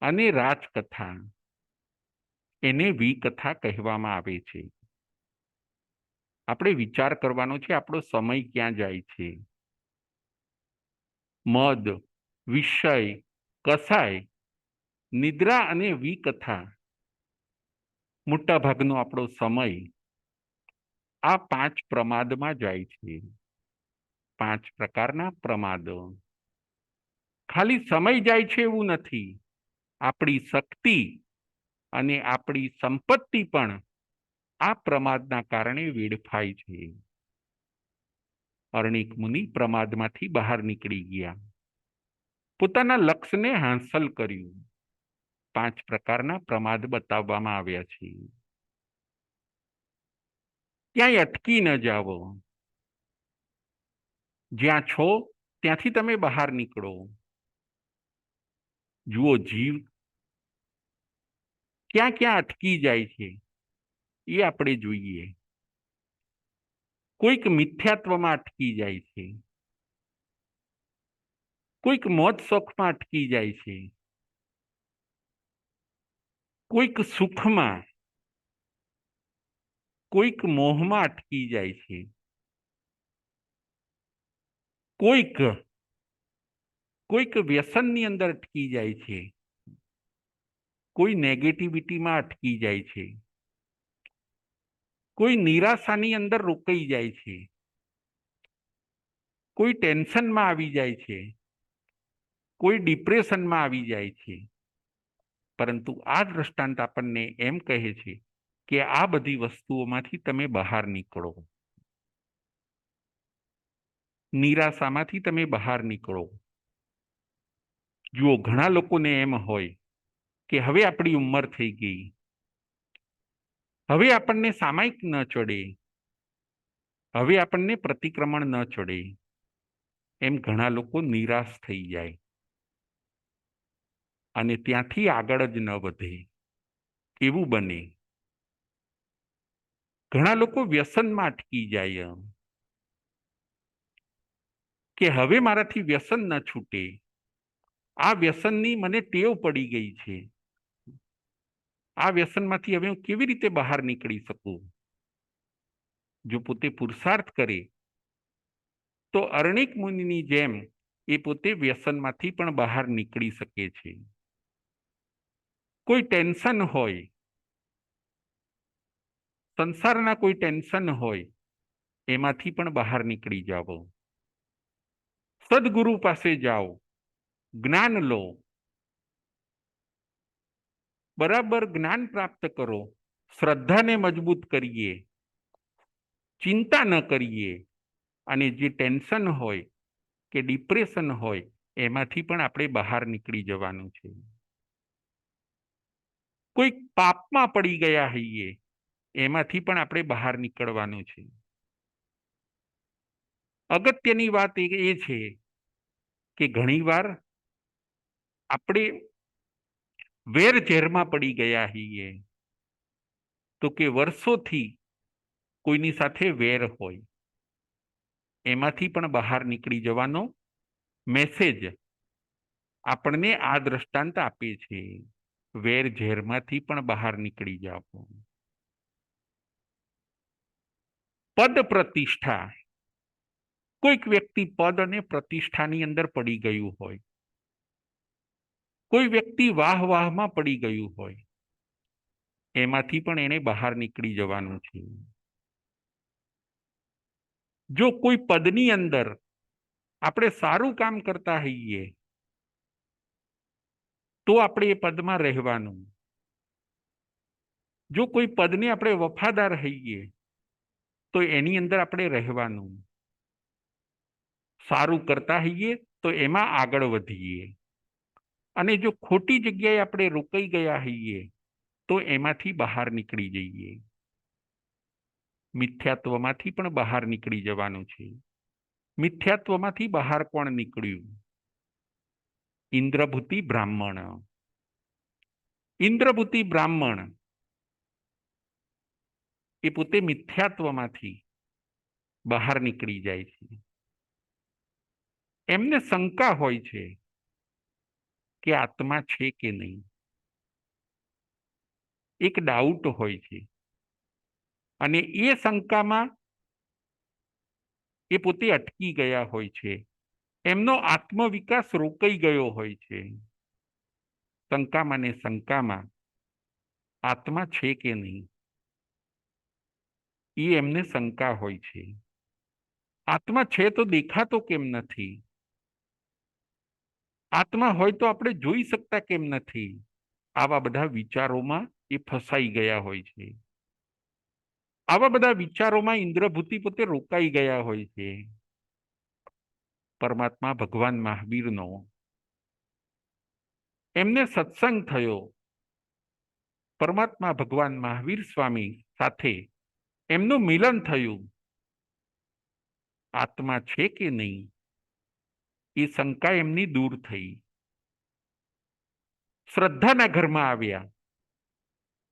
અને રાજકથા, એને વિકથા કહેવામાં આવે છે. આપણે વિચાર કરવાનો છે આપણો સમય ક્યાં જાય છે. મદ, વિષય, કસાય, નિદ્રા અને વિકથા, મોટા ભાગનો આપણો સમય આ 5 પ્રમાદમાં જાય છે. 5 પ્રકારના પ્રમાદો. ખાલી સમય જાય છે એવું નથી, આપણી શક્તિ અને આપણી સંપત્તિ પણ આ પ્રમાદના કારણે વેડફાય છે. અર્ણિક મુનિ પ્રમાદમાંથી બહાર નીકળી ગયા, પોતાના લક્ષ્યને હાંસલ કર્યું. 5 પ્રકારના પ્રમાદ બતાવવામાં આવ્યા છે. ક્યાંય અટકી ન જાવો. જ્યાં છો ત્યાંથી તમે બહાર નીકળો. જુઓ, જીવ ક્યાં ક્યાં અટકી જાય છે એ આપણે જોઈએ. કોઈક મિથ્યાત્વમાં અટકી જાય છે, કોઈક મોજ શોખમાં અટકી જાય છે, કોઈક સુખમાં, કોઈક મોહમાં અટકી જાય છે, કોઈક કોઈક વ્યસનની અંદર અટકી જાય છે, કોઈ નેગેટિવિટીમાં અટકી જાય છે, કોઈ નિરાશાની અંદર રોકાઈ જાય છે, કોઈ ટેન્શનમાં આવી જાય છે, કોઈ ડિપ્રેશનમાં આવી જાય છે. પરંતુ આ દ્રષ્ટાંત આપણને એમ કહે છે કે આ બધી વસ્તુઓમાંથી તમે બહાર નીકળો, નિરાશામાંથી તમે બહાર નીકળો. જુઓ, ઘણા લોકોને એમ હોય કે હવે આપણી ઉંમર થઈ ગઈ, હવે આપણને સામાયિક ન ચડે, હવે આપણને પ્રતિક્રમણ ન ચડે, એમ ઘણા લોકો નિરાશ થઈ જાય અને ત્યાંથી આગળ જ ન વધે, એવું બને. ઘણા લોકો વ્યસનમાં અટકી જાય કે હવે મારાથી વ્યસન ન છૂટે, આ વ્યસનની મને ટેવ પડી ગઈ છે, આ વ્યસનમાંથી હવે હું કેવી રીતે બહાર નીકળી શકું? જો પોતે પુરુષાર્થ કરે તો અરણિક મુનિની જેમ એ પોતે વ્યસનમાંથી પણ બહાર નીકળી શકે છે. કોઈ ટેન્શન હોય, સંસારના કોઈ ટેન્શન હોય, એમાંથી પણ બહાર નીકળી જાઓ, સદગુરુ પાસે જાઓ, જ્ઞાન લો, બરાબર જ્ઞાન પ્રાપ્ત કરો, શ્રદ્ધાને મજબૂત કરીએ, ચિંતા ન કરીએ, અને જે ટેન્શન હોય કે ડિપ્રેશન હોય એમાંથી પણ આપણે બહાર નીકળી જવાનું છે. કોઈ પાપમાં પડી ગયા હોઈએ એમાંથી પણ આપણે બહાર નીકળવાનું છે. અગત્યની વાત એ છે કે ઘણીવાર આપણે વેરઝેરમાં પડી ગયા હોઈએ, તો કે વર્ષોથી કોઈની સાથે વેર હોય, એમાંથી પણ બહાર નીકળી જવાનો મેસેજ આપણને આ દ્રષ્ટાંત આપે છે. વેર ઝેરમાંથી પણ બહાર નીકળી જાઓ. પદ પ્રતિષ્ઠા, કોઈક વ્યક્તિ પદ અને પ્રતિષ્ઠાની અંદર પડી ગયું હોય, કોઈ વ્યક્તિ વાહ વાહમાં પડી ગયું હોય, એમાંથી પણ એને બહાર નીકળી જવાનું છે. જો કોઈ પદની અંદર આપણે સારું કામ કરતા હોઈએ તો આપણે એ પદમાં રહેવાનું. જો કોઈ પદને આપણે વફાદાર હોઈએ તો એની અંદર આપણે રહેવાનું. સારું કરતા હોઈએ તો એમાં આગળ વધીએ, અને જો ખોટી જગ્યાએ આપણે રોકાઈ ગયા હોઈએ તો એમાંથી બહાર નીકળી જઈએ. મિથ્યાત્વમાંથી પણ બહાર નીકળી જવાનું છે. મિથ્યાત્વમાંથી બહાર કોણ નીકળ્યું? ઇન્દ્રભૂતિ બ્રાહ્મણ. ઇન્દ્રભૂતિ બ્રાહ્મણ એ પોતે મિથ્યાત્વમાંથી બહાર નીકળી જાય છે. એમને શંકા હોય છે કે આત્મા છે કે નહીં, એક ડાઉટ હોય છે, અને એ શંકામાં એ પોતે અટકી ગયા હોય છે. એમનો આત્મવિકાસ રોકાઈ ગયો હોય છે. શંકામાં ને શંકામાં આત્મા છે કે નહીં એ એમને શંકા હોય છે. આત્મા છે તો દેખાતો કેમ નથી? આત્મા હોય તો આપણે જોઈ શકતા કેમ નથી? આવા બધા વિચારોમાં એ ફસાઈ ગયા હોય છે. આવા બધા વિચારોમાં ઇન્દ્રભૂતિ પોતે રોકાઈ ગયા હોય છે. પરમાત્મા ભગવાન મહાવીરનો એમને સત્સંગ થયો. પરમાત્મા ભગવાન મહાવીર સ્વામી સાથે એમનું મિલન થયું. આત્મા છે કે નહીં એ શંકા એમની દૂર થઈ. શ્રદ્ધાના ઘરમાં આવ્યા,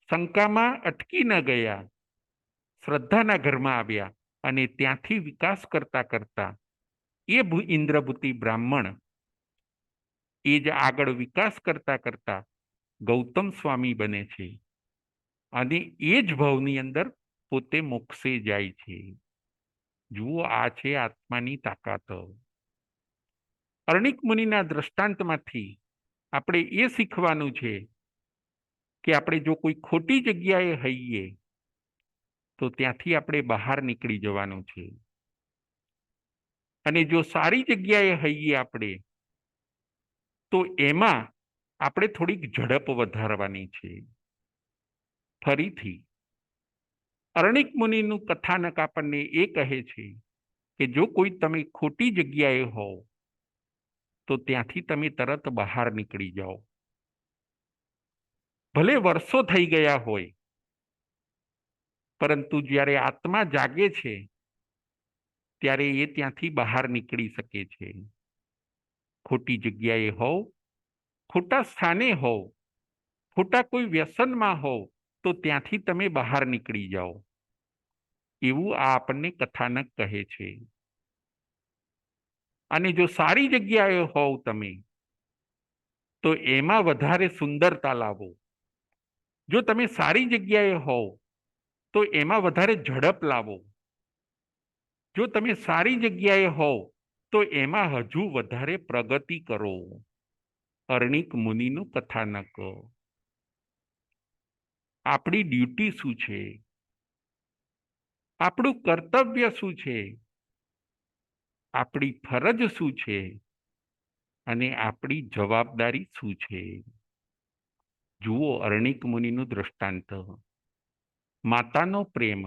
શંકામાં અટકી ન ગયા, શ્રદ્ધાના ઘરમાં આવ્યા, અને ત્યાંથી વિકાસ કરતા કરતા એ ઇન્દ્રભૂતિ બ્રાહ્મણ એ જ આગળ વિકાસ કરતા કરતા ગૌતમ સ્વામી બને છે અને એ જ ભવની અંદર પોતે મોક્ષે જાય છે. જુઓ, આ છે આત્માની તાકાત. અર્ણિક મુનિના દ્રષ્ટાંતમાંથી આપણે એ શીખવાનું છે કે આપણે જો કોઈ ખોટી જગ્યાએ હઈએ તો ત્યાંથી આપણે બહાર નીકળી જવાનું છે, અને જો સારી જગ્યાએ હઈએ આપણે તો એમાં આપણે થોડીક ઝડપ વધારવાની છે. ફરીથી અર્ણિક મુનિનું કથાનક આપણને એ કહે છે કે જો કોઈ તમે ખોટી જગ્યાએ હોવ તો ત્યાંથી તમે તરત બહાર નીકળી જાઓ. ભલે વર્ષો થઈ ગયા હોય, પરંતુ જ્યારે આત્મા જાગે છે ત્યારે એ ત્યાંથી બહાર નીકળી શકે છે. ખોટી જગ્યાએ હોવ, ખોટા સ્થાને હોવ, ખોટા કોઈ વ્યસનમાં હોવ તો ત્યાંથી તમે બહાર નીકળી જાઓ, એવું આ આપણને કથાનક કહે છે. અને જો સારી જગ્યાએ હોવ તમે તો એમાં વધારે સુંદરતા લાવો. જો તમે સારી જગ્યાએ હોવ તો એમાં વધારે ઝડપ લાવો. જો તમે સારી જગ્યાએ હોવ તો એમાં હજુ વધારે પ્રગતિ કરો. અર્ણિક મુનિનું કથાનક. આપણી ડ્યુટી શું છે? આપણું કર્તવ્ય શું છે? આપણી ફરજ શું છે? અને આપણી જવાબદારી શું છે? જુઓ અર્ણિક મુનિનું દ્રષ્ટાંત. માતાનો પ્રેમ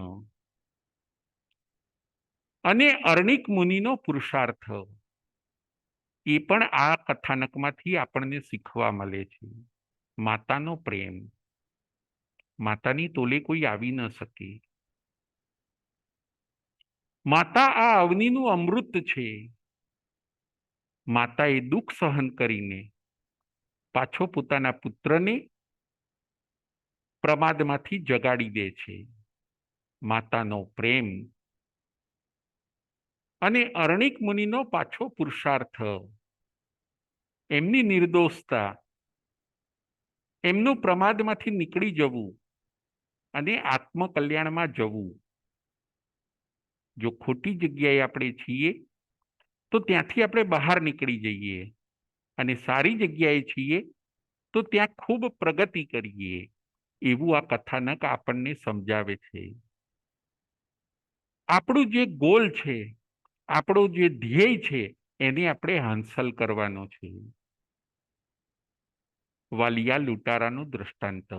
અને અર્ણિક મુનિનો પુરુષાર્થ, એ પણ આ કથાનકમાંથી આપણને શીખવા મળે છે. માતાનો પ્રેમ, માતાની તોલે કોઈ આવી ન શકે. માતા આ અવનીનું અમૃત છે. માતાએ દુઃખ સહન કરીને પાછો પોતાના પુત્રને પ્રમાદમાંથી જગાડી દે છે. માતાનો પ્રેમ અને અર્ણિક મુનિનો પાછો પુરુષાર્થ, એમની નિર્દોષતા, એમનું પ્રમાદમાંથી નીકળી જવું અને આત્મકલ્યાણમાં જવું. જો ખોટી જગ્યાએ આપણે છીએ તો ત્યાંથી આપણે બહાર નીકળી જઈએ, અને સારી જગ્યાએ છીએ તો ત્યાં ખૂબ પ્રગતિ કરીએ, એવું આ કથાનક આપણને સમજાવે છે. આપણું જે ગોલ છે, આપણો જે ધ્યેય છે, એને આપણે હાંસલ કરવાનો છે. વાલિયા લૂંટારાનું દ્રષ્ટાંત.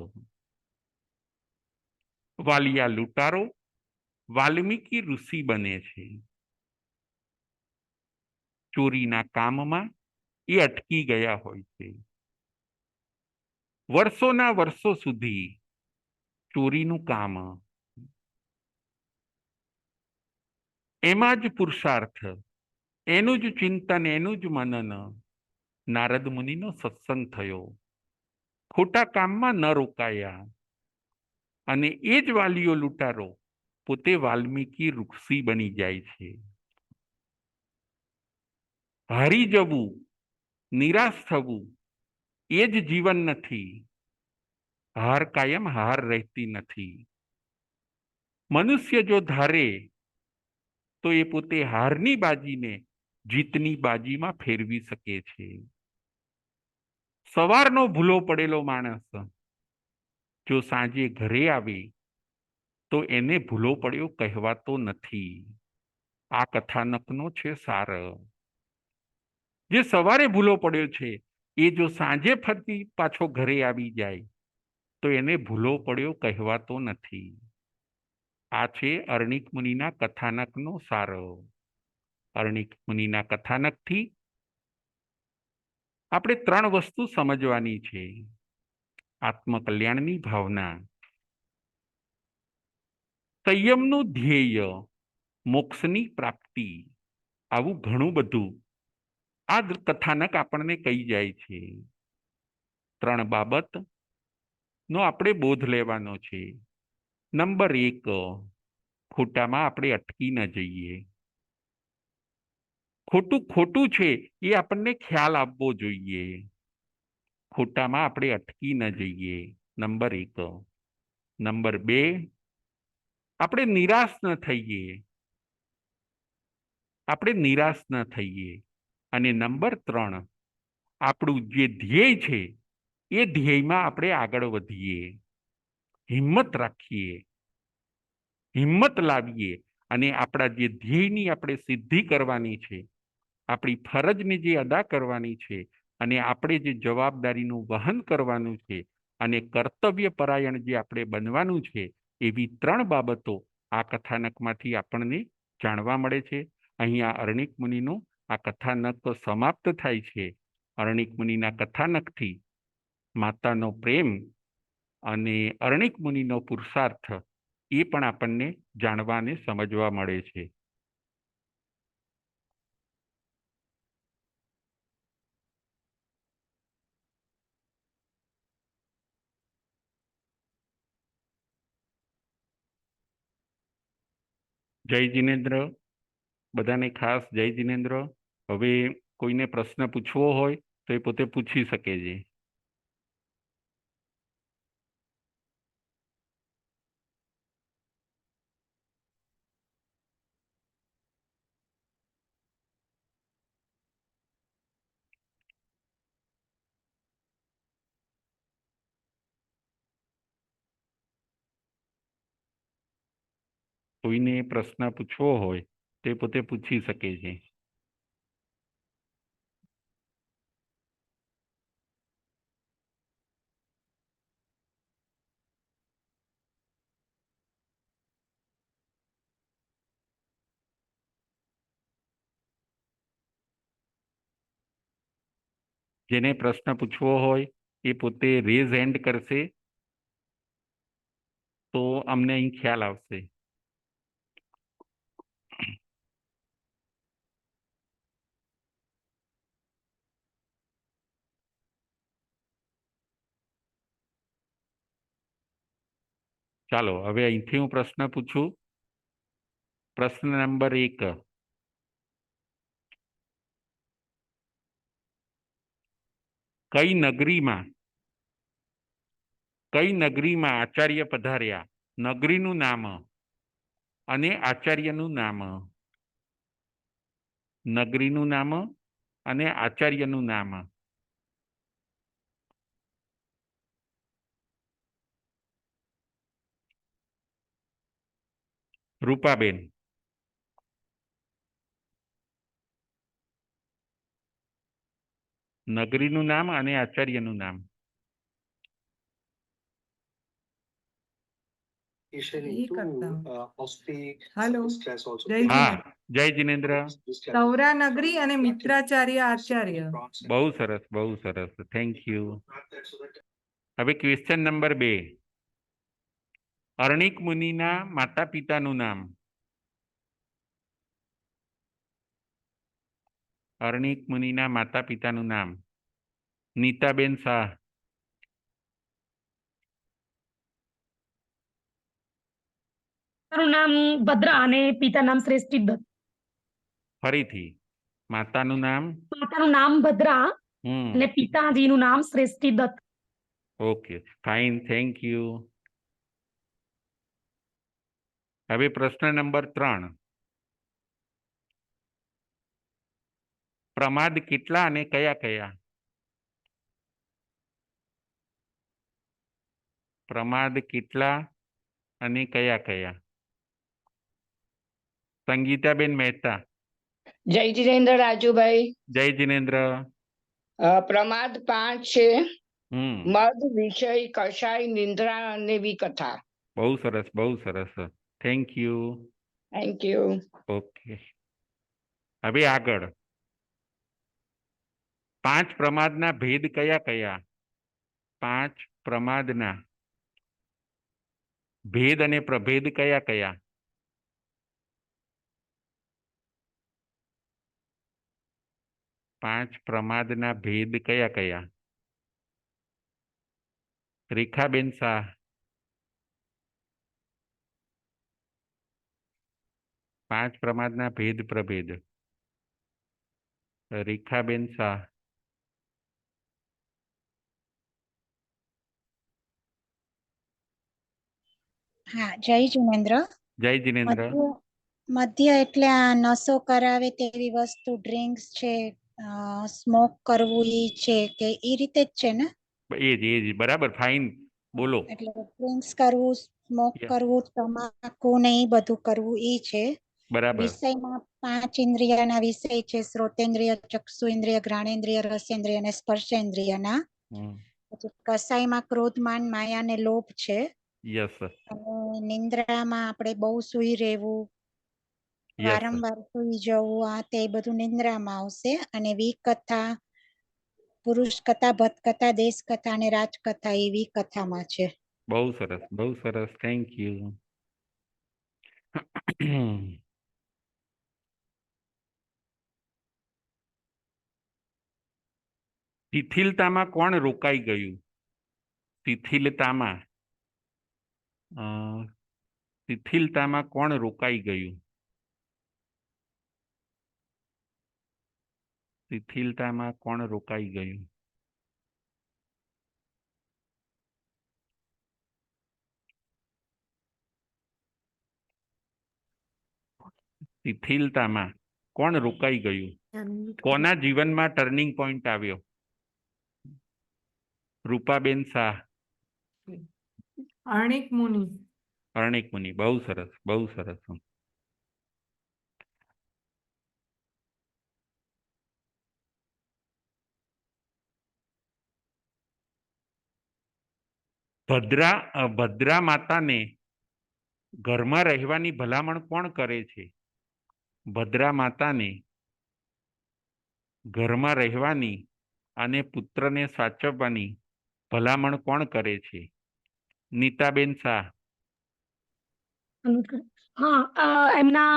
વાલિયા લૂંટારો વાલ્મીકી ઋષિ બને છે. ચોરીના કામમાં એ અટકી ગયા હોય છે. વર્ષોના વર્ષો સુધી ચોરીનું કામ, એમાં જ પુરુષાર્થ, એનું જ ચિંતન, એનું જ મનન. નારદ મુનિનો સત્સંગ થયો, ખોટા કામમાં ન રોકાયા, અને એ જ વાલીઓ લૂંટારો પોતે વાલ્મીકી ઋષિ બની જાય છે. હારી જવું, નિરાશ થવું એ જ જીવન નથી. હાર કાયમ હાર રહેતી નથી. મનુષ્ય જો ધારે તો એ પોતે હારની બાજીને જીતની બાજીમાં ફેરવી શકે છે. સવારનો ભૂલો પડેલો માણસ જો સાંજે ઘરે આવે તો એને ભૂલો પડ્યો કહેવાતો નથી. આ કથાનકનો છે સાર. જે સવારે ભૂલો પડ્યો છે એ જો સાંજે ફરતી પાછો ઘરે આવી જાય તો એને ભૂલો પડ્યો કહેવાતો નથી. આ છે અર્ણિક મુનિના કથાનકનો સાર. અર્ણિક મુનિના કથાનકથી આપણે 3 વસ્તુ સમજવાની છે. આત્મકલ્યાણની ભાવના, સંયમનું ધ્યેય, મોક્ષની પ્રાપ્તિ. આવું ઘણું બધું આ કથાનક આપણને કહી જાય છે. 3 બાબતનો આપણે બોધ લેવાનો છે. નંબર 1, ખોટામાં આપણે અટકી ન જઈએ. ખોટું ખોટું છે એ આપણને ખ્યાલ આપવો જોઈએ. ખોટામાં આપણે અટકી ન જઈએ, નંબર 1. નંબર 2, આપણે નિરાશ ન થઈએ, અને નંબર 3, આપણું જે ધ્યેય છે એ ધ્યેયમાં આપણે આગળ વધીએ, હિંમત રાખીએ, હિંમત લાવીએ, અને આપણા જે ધ્યેયની આપણે સિદ્ધિ કરવાની છે, આપણી ફરજને જે અદા કરવાની છે, અને આપણે જે જવાબદારીનું વહન કરવાનું છે, અને કર્તવ્ય પરાયણ જે આપણે બનવાનું છે, એવી 3 બાબતો આ કથાનકમાંથી આપણને જાણવા મળે છે. અહીંયા અરણિક મુનિનું આ કથાનક સમાપ્ત થાય છે. અરણિક મુનિના કથાનકથી માતાનો પ્રેમ અને અરણિક મુનિનો પુરુષાર્થ એ પણ આપણને જાણવા અને સમજવા મળે છે. જય જિનેન્દ્ર, બધાને ખાસ જય જિનેન્દ્ર. હવે કોઈને પ્રશ્ન પૂછવો હોય તો એ પોતે પૂછી શકે છે. કોઈને પ્રશ્ન પૂછવો હોય તે પોતે પૂછી શકે છે. જેને પ્રશ્ન પૂછવો હોય એ પોતે રેઝ હેન્ડ કરશે તો અમને અહીં ખ્યાલ આવશે. ચાલો હવે અહીંથી હું પ્રશ્ન પૂછું. પ્રશ્ન નંબર 1, કઈ નગરીમાં આચાર્ય પધાર્યા? નગરીનું નામ અને આચાર્યનું નામ. નગરીનું નામ અને આચાર્યનું નામ. રૂપાબેન. નગરીનું નામ અને આચાર્યનું નામ. હેલો, હા, જય જિનેન્દ્ર. સૌરા નગરી અને મિત્રાચાર્ય આચાર્ય. બહુ સરસ, બહુ સરસ, થેન્ક યુ. હવે ક્વેશ્ચન નંબર 2, અરણિક મુનિના માતા પિતાનું નામ. અરણિક મુનિના માતા પિતાનું નામ. નીતાબેન શાહ. મારું નામ ભદ્રા અને પિતા નામ શ્રેષ્ઠી દત્ત. ફરીથી, માતાનું નામ. માતાનું નામ ભદ્રા અને પિતાજીનું નામ Shreshthi Datta. Okay, fine, thank you. હવે પ્રશ્ન નંબર 3, પ્રમાદ કેટલા અને કયા કયા? પ્રમાદ કેટલા અને કયા કયા? સંગીતાબેન મહેતા. જય જિનેન્દ્ર રાજુભાઈ. જય જિનેન્દ્ર. પ્રમાદ 5 છે. હમ મદ, વિષય, કષાય, નિંદ્રા અને વિકથા. બહુ સરસ, બહુ સરસ, thank you. Thank you. Okay, હવે આગળ 5 પ્રમાદના ભેદ કયા કયા? 5 પ્રમાદના ભેદ અને પ્રભેદ કયા કયા? પાંચ પ્રમાદના ભેદ કયા કયા? રેખાબેન શાહ. પાંચ પ્રમાદના ભેદ પ્રભેદ. રેખાબેન શાહ. હા, જય જિનેન્દ્ર. જય જિનેન્દ્ર. મદ્ય એટલે આ નશો કરાવે તેવી વસ્તુ, ડ્રિંક્સ છે, સ્મોક કરવું ઈ છે કે ઈ રીતે જ છે ને? એ જ બરાબર, ફાઇન, બોલો. એટલે ડ્રિંક્સ કરવું, સ્મોક Yeah, કરવું, તમાકુ ને ઈ બધું કરવું ઈ છે. બરાબર. વિષયમાં 5 ઇન્દ્રિયના વિષય છે: શ્રોતેન્દ્રિય, ચક્ષુ ઇન્દ્રિય, ઘ્રાણેન્દ્રિય, રસેન્દ્રિય અને સ્પર્શેન્દ્રિયના. હમ. પછી કસાયમાં ક્રોધ, માન, માયા ને લોભ છે. યસ અને નિંદ્રામાં આપણે બહુ સૂઈ રહેવું, યસ વારંવાર સૂઈ જવું, આ તે બધું નિંદ્રામાં આવશે. અને વિકથા, પુરુષ કથા, ભત કથા, દેશ કથા અને રાજકથા એવી કથામાં છે. બહુ સરસ, બહુ સરસ, થેન્ક યુ. શિથિલતામાં કોણ રોકાઈ ગયું? શિથિલતામાં અ, શિથિલતામાં કોણ રોકાઈ ગયું? શિથિલતામાં કોણ રોકાઈ ગયું? શિથિલતામાં કોણ રોકાઈ ગયું? કોના જીવનમાં ટર્નિંગ પોઈન્ટ આવ્યો? રૂપાબેન શાહ. અર્ણિક મુનિ. અર્ણિક મુનિ. બહુ સરસ, બહુ સરસ. ભદ્રા માતાને ઘરમાં રહેવાની ભલામણ કોણ કરે છે? ભદ્રા માતાને ઘરમાં રહેવાની અને પુત્રને સાચવવાની ભલામણ કોણ કરે છે? નીતાબેન શાહ. હા, એમના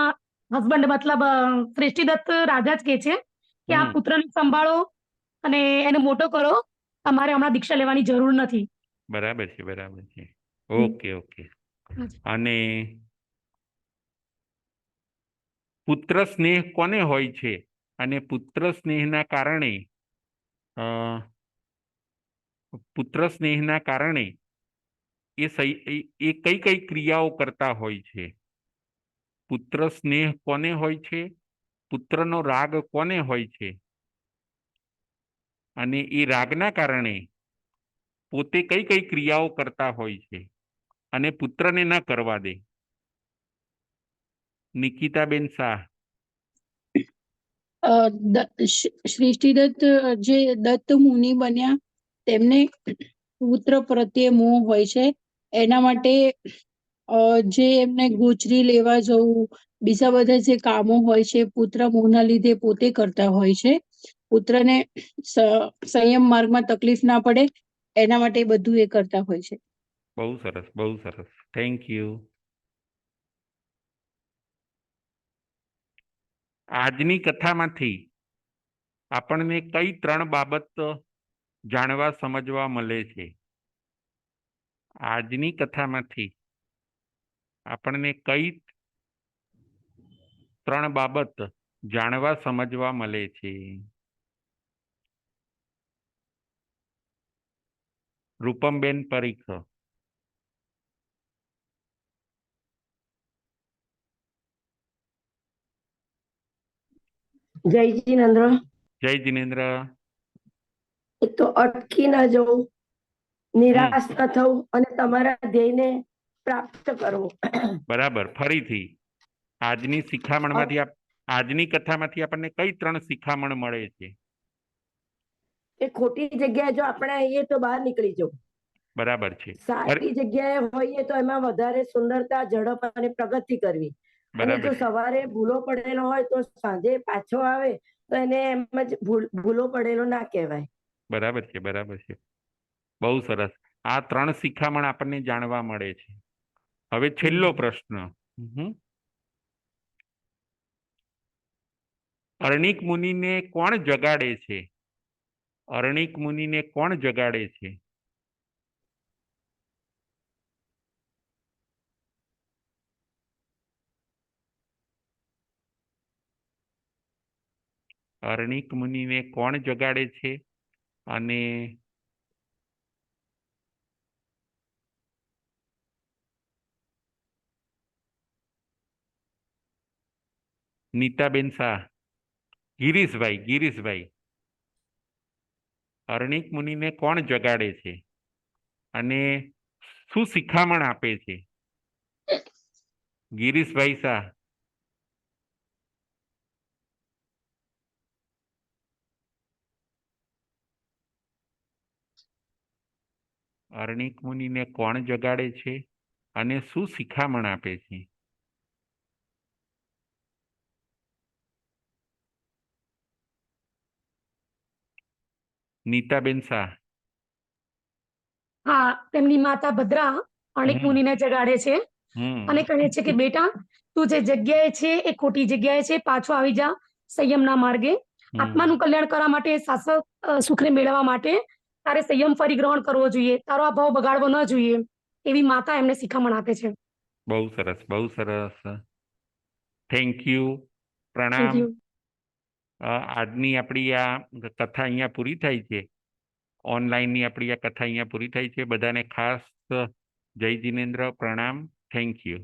હસબન્ડ મતલબ સૃષ્ટિદત્ત રાજા જ કે છે કે આ પુત્રને સંભાળો અને એને મોટો કરો, તમારે હમણાં દીક્ષા લેવાની જરૂર નથી. બરાબર છે, બરાબર છે. Okay okay. અને પુત્ર સ્નેહ કોને હોય છે અને પુત્ર સ્નેહના કારણે એ કઈ કઈ ક્રિયાઓ કરતા હોય છે? પુત્ર સ્નેહ કોને હોય છે? પુત્રનો રાગ કોને હોય છે? અને એ રાગના કારણે પોતે કઈ કઈ ક્રિયાઓ કરતા હોય છે અને પુત્રને ન કરવા દે? નિકિતાબેન શાહ. સૃષ્ટિદત્ત જે દત્ત મુનિ બન્યા તેમને પુત્ર પ્રત્યે મોહ હોય છે. એના માટે જે એમને ગોચરી લેવા જવું, બીજા બધા જે કામો હોય છે પુત્ર મોહના લીધે પોતે કરતા હોય છે. પુત્રને સંયમ માર્ગમાં તકલીફ ના પડે એના માટે બધું એ કરતા હોય છે. બહુ સરસ, બહુ સરસ, થેન્ક યુ. આજની કથામાંથી આપણને કઈ 3 બાબત જાણવા સમજવા મળે છે? આજની કથામાંથી આપણને કઈ 3 બાબત જાણવા સમજવા મળે છે? રૂપમબેન પરીખ. જય જિનેન્દ્ર. જય જિનેન્દ્ર. એક તો અટકી ના જવું, નિરાશ ન થવું અને તમારા ધ્યેયને પ્રાપ્ત કરવું. બરાબર. ફરીથી આજની કથામાંથી આપણને કઈ 3 શિખામણ મળે છે? એ ખોટી જગ્યાએ જો આપણે આવીએ તો બહાર નીકળી જવું. બરાબર છે. સારી જગ્યાએ હોઈએ તો એમાં વધારે સુંદરતા, ઝડપ અને પ્રગતિ કરવી. અને જો સવારે ભૂલો પડેલો હોય તો સાંજે પાછો આવે તો એને એમ જ ભૂલો પડેલો ના કહેવાય. બરાબર છે, બરાબર છે. બહુ સરસ. આ 3 શિખામણ આપણને જાણવા મળે છે. હવે છેલ્લો પ્રશ્ન. અર્ણિક મુનિને કોણ જગાડે છે? અર્ણિક મુનિને કોણ જગાડે છે? અર્ણિક મુનિને કોણ જગાડે છે અને નીતાબેન શાહ, ગિરીશભાઈ, અરણિક મુનિને કોણ જગાડે છે અને શું શિખામણ આપે છે? ગિરીશભાઈ શાહ. અરણિક મુનિને કોણ જગાડે છે અને શું શિખામણ આપે છે? નીતાબેન શાહ. હા, તેમની માતા ભદ્રા અણિક હમ. મુનિને જગાડે છે અને હમ કહે છે કે બેટા, તું જે જગ્યાએ છે એ ખોટી જગ્યાએ છે, પાછો આવી જા સંયમના માર્ગે. હમ. આત્માનું કલ્યાણ કરવા માટે, શાશ્વત સુખને મેળવવા માટે તારે સંયમ પરિગ્રહણ કરવો જોઈએ, તારો આ ભાવ બગાડવો ન જોઈએ, એવી માતા એમને શિખામણ આપે છે. બહુ સરસ, બહુ સરસ. Thank you. થેન્ક પ્રણામ. યુ. આજની આપણી આ કથા અહીંયા પૂરી થાય છે. ઓનલાઈનની આપણી આ કથા અહીંયા પૂરી થાય છે. બધાને ખાસ જય જિનેન્દ્ર, પ્રણામ. Thank you.